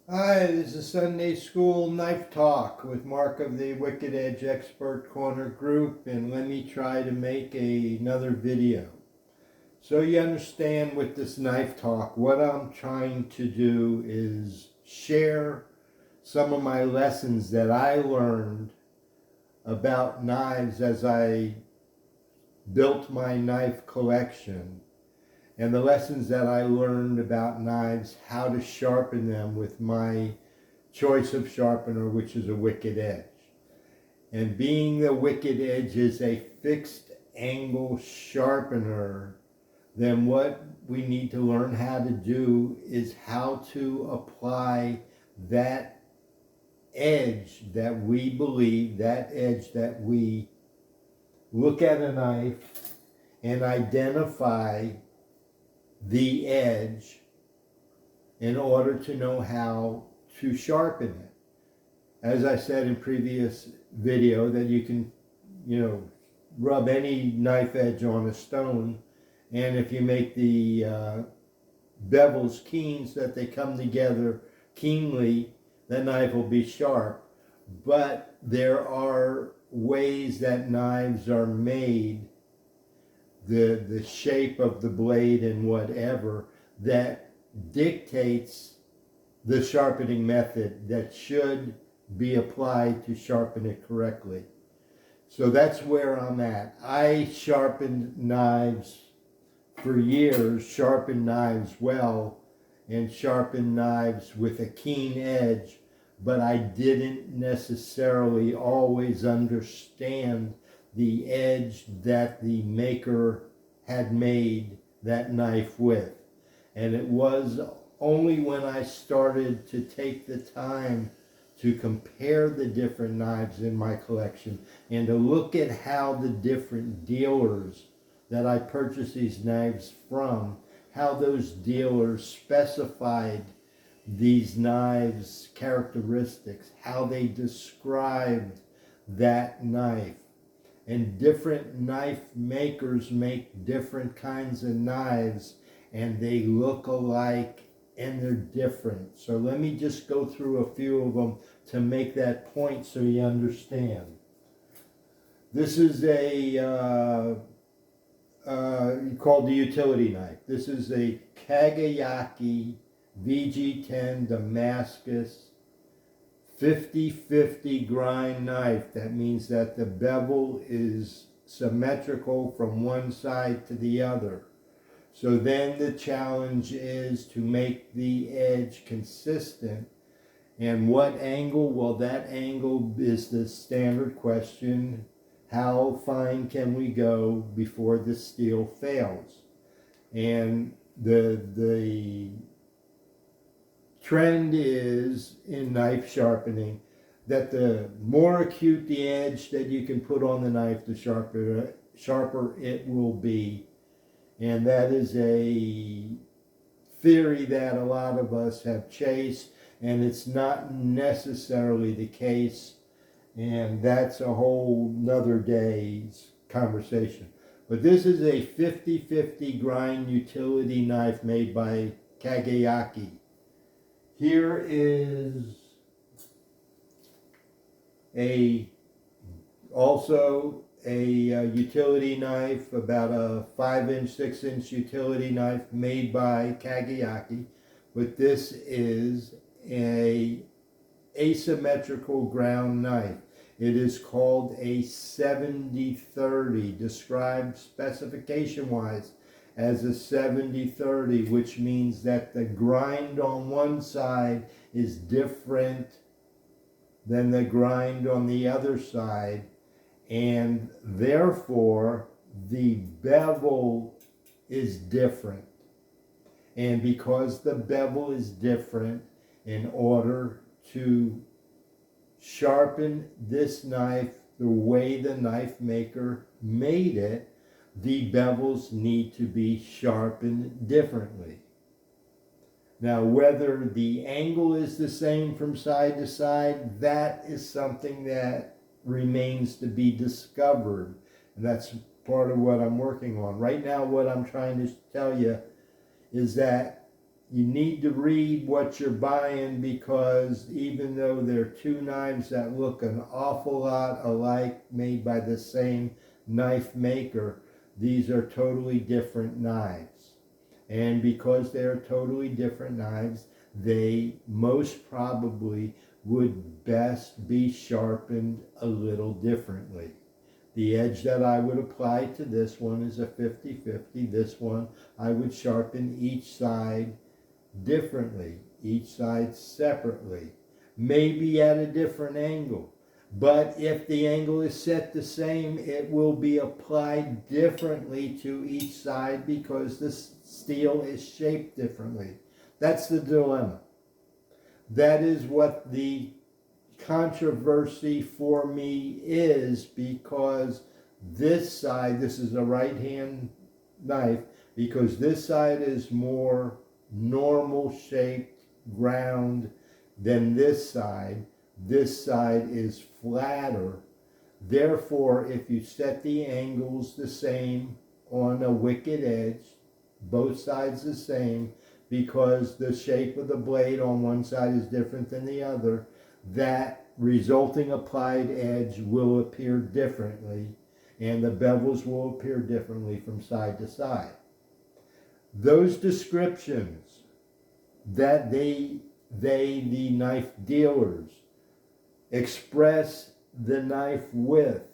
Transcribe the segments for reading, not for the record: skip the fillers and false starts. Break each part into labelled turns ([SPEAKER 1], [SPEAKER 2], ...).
[SPEAKER 1] Hi, this is Sunday School Knife Talk with Mark of the Wicked Edge Expert Corner Group, and let me try to make another video. So you understand with this knife talk, what I'm trying to do is share some of my lessons that I learned about knives as I built my knife collection, and the lessons that I learned about knives, how to sharpen them with my choice of sharpener, which is a Wicked Edge. And being the Wicked Edge is a fixed angle sharpener, then what we need to learn how to do is how to apply that edge that we believe, that edge that we look at a knife and identify the edge in order to know how to sharpen it. As I said in previous video, that you can, rub any knife edge on a stone, and if you make the bevels keen so that they come together keenly, the knife will be sharp. But there are ways that knives are made, the shape of the blade and whatever, that dictates the sharpening method that should be applied to sharpen it correctly. So that's where I'm at. I sharpened knives for years, sharpened knives well, and sharpened knives with a keen edge, but I didn't necessarily always understand the edge that the maker had made that knife with. And it was only when I started to take the time to compare the different knives in my collection and to look at how the different dealers that I purchased these knives from, how those dealers specified these knives' characteristics, how they described that knife. And different knife makers make different kinds of knives, and they look alike and they're different. So let me just go through a few of them to make that point so you understand. This is called the utility knife. This is a Kagayaki VG10 Damascus 50-50 grind knife. That means that the bevel is symmetrical from one side to the other. So then the challenge is to make the edge consistent. And what angle? Well, that angle is the standard question. How fine can we go before the steel fails? And the trend is in knife sharpening that the more acute the edge that you can put on the knife, the sharper it will be. And that is a theory that a lot of us have chased, and it's not necessarily the case. And that's a whole nother day's conversation. But this is a 50-50 grind utility knife made by Kagayaki. Here is also a utility knife, about a 5-inch, 6-inch utility knife made by Kagayaki, but this is a asymmetrical ground knife. It is called a 70-30, described specification wise as a 70-30, which means that the grind on one side is different than the grind on the other side, and therefore the bevel is different. And because the bevel is different, in order to sharpen this knife the way the knife maker made it, the bevels need to be sharpened differently. Now, whether the angle is the same from side to side, that is something that remains to be discovered. And that's part of what I'm working on. Right now, what I'm trying to tell you is that you need to read what you're buying, because even though they're two knives that look an awful lot alike, made by the same knife maker, these are totally different knives. And because they're totally different knives, they most probably would best be sharpened a little differently. The edge that I would apply to this one is a 50-50. This one I would sharpen each side differently, each side separately, maybe at a different angle. But if the angle is set the same, it will be applied differently to each side because the steel is shaped differently. That's the dilemma. That is what the controversy for me is, because this side, this is a right-hand knife, because this side is more normal shaped ground than this side. This side is flatter. Therefore, if you set the angles the same on a wicked edge, both sides the same, because the shape of the blade on one side is different than the other, that resulting applied edge will appear differently, and the bevels will appear differently from side to side. Those descriptions that the knife dealers, express the knife width,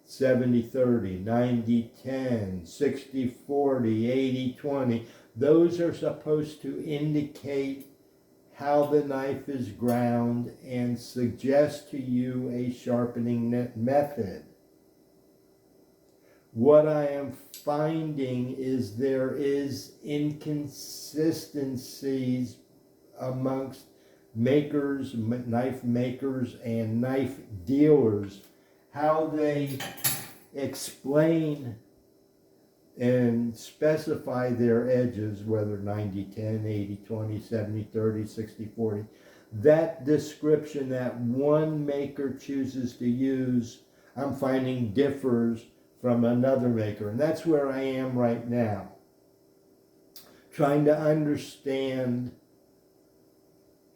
[SPEAKER 1] 70-30, 90-10, 60-40, 80-20, those are supposed to indicate how the knife is ground and suggest to you a sharpening method. What I am finding is there is inconsistencies amongst makers, knife makers, and knife dealers, how they explain and specify their edges, whether 90-10, 80-20, 70-30, 60-40. That description that one maker chooses to use, I'm finding differs from another maker. And that's where I am right now, trying to understand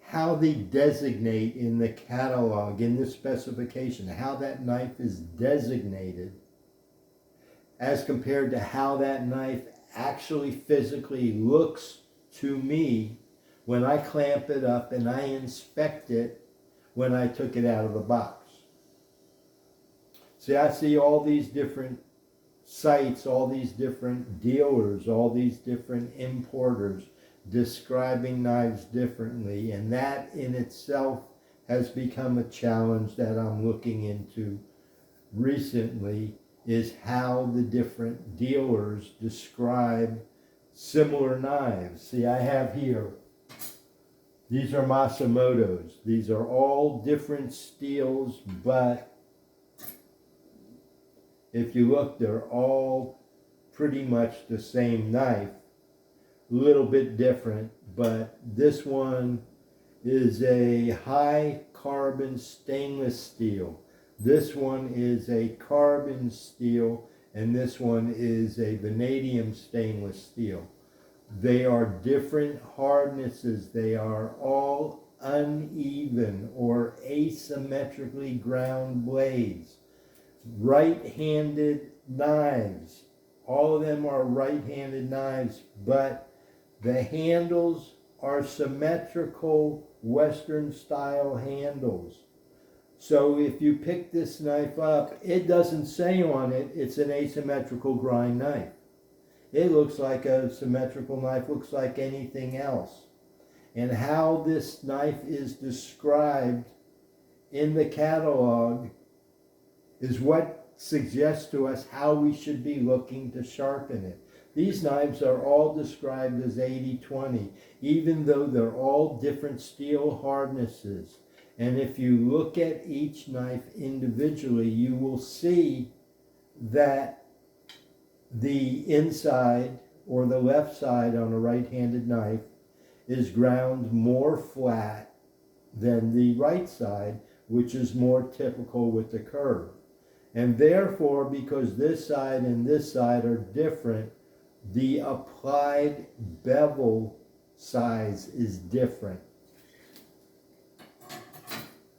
[SPEAKER 1] how they designate in the catalog, in the specification, how that knife is designated as compared to how that knife actually physically looks to me when I clamp it up and I inspect it when I took it out of the box. See, I see all these different sites, all these different dealers, all these different importers describing knives differently, and that in itself has become a challenge that I'm looking into recently, is how the different dealers describe similar knives. See, I have here, these are Masamoto's. These are all different steels, but if you look, they're all pretty much the same knife. A little bit different, but this one is a high carbon stainless steel. This one is a carbon steel, and this one is a vanadium stainless steel. They are different hardnesses. They are all uneven or asymmetrically ground blades. Right-handed knives. All of them are right-handed knives, but the handles are symmetrical Western style handles. So if you pick this knife up, it doesn't say on it it's an asymmetrical grind knife. It looks like a symmetrical knife, looks like anything else. And how this knife is described in the catalog is what suggests to us how we should be looking to sharpen it. These knives are all described as 80-20, even though they're all different steel hardnesses. And if you look at each knife individually, you will see that the inside, or the left side on a right-handed knife, is ground more flat than the right side, which is more typical with the curve. And therefore, because this side and this side are different, the applied bevel size is different.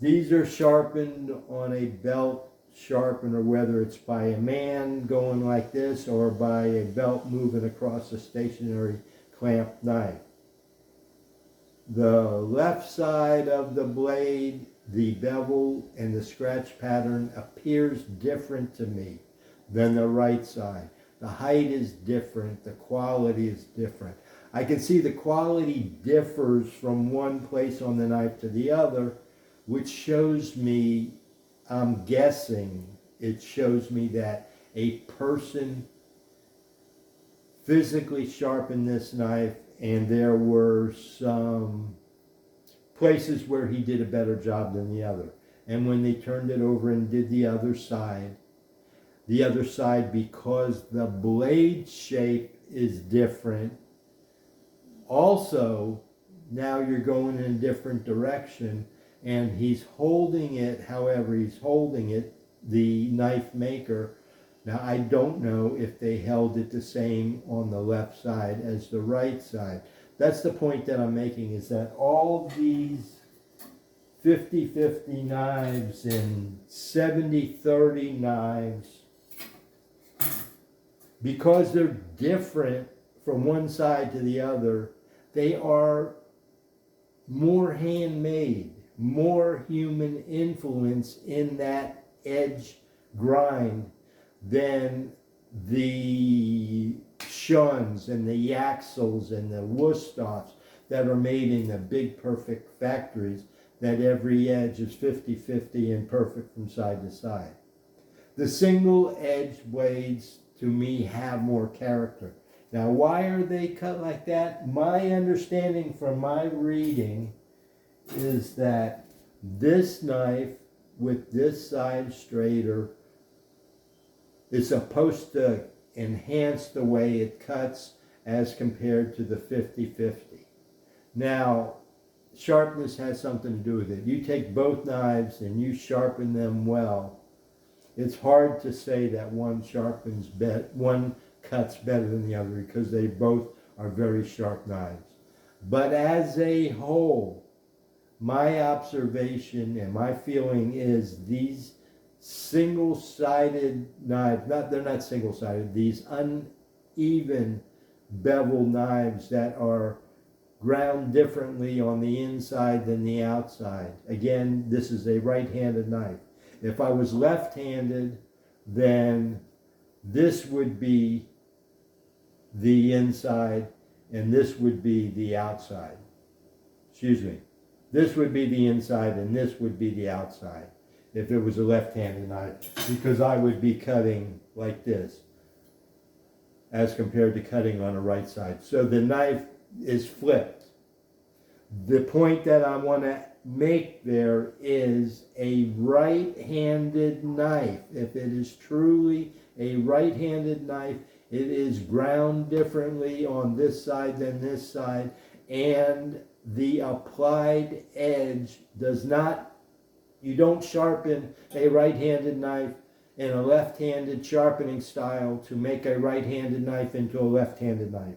[SPEAKER 1] These are sharpened on a belt sharpener, whether it's by a man going like this or by a belt moving across a stationary clamp knife. The left side of the blade, the bevel and the scratch pattern appears different to me than the right side. The height is different, the quality is different. I can see the quality differs from one place on the knife to the other, which shows me, I'm guessing, it shows me that a person physically sharpened this knife and there were some places where he did a better job than the other. And when they turned it over and did the other side, because the blade shape is different, also now you're going in a different direction, and he's holding it, however he's holding it, the knife maker. Now I don't know if they held it the same on the left side as the right side. That's the point that I'm making, is that all these 50-50 knives and 70-30 knives, because they're different from one side to the other, they are more handmade, more human influence in that edge grind than the Shuns and the Yaxels and the Wusthoffs that are made in the big perfect factories that every edge is 50-50 and perfect from side to side. The single edge blades to me have more character. Now why are they cut like that? My understanding from my reading is that this knife with this side straighter is supposed to enhance the way it cuts as compared to the 50-50. Now, sharpness has something to do with it. You take both knives and you sharpen them well. It's hard to say that one cuts better than the other, because they both are very sharp knives. But as a whole, my observation and my feeling is these single-sided knives, they're not single-sided, these uneven bevel knives that are ground differently on the inside than the outside. Again, this is a right-handed knife. If I was left-handed, then this would be the inside and this would be the outside. Excuse me. This would be the inside and this would be the outside if it was a left-handed knife, because I would be cutting like this as compared to cutting on the right side. So the knife is flipped. The point that I want to make there is a right-handed knife. If it is truly a right-handed knife, it is ground differently on this side than this side, and the applied edge does not, you don't sharpen a right-handed knife in a left-handed sharpening style to make a right-handed knife into a left-handed knife.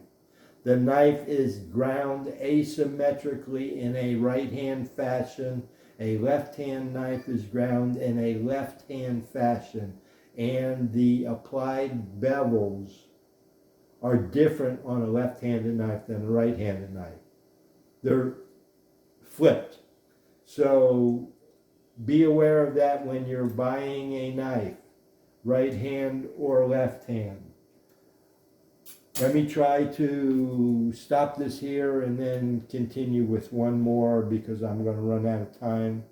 [SPEAKER 1] The knife is ground asymmetrically in a right-hand fashion. A left-hand knife is ground in a left-hand fashion. And the applied bevels are different on a left-handed knife than a right-handed knife. They're flipped. So be aware of that when you're buying a knife, right hand or left hand. Let me try to stop this here and then continue with one more, because I'm going to run out of time.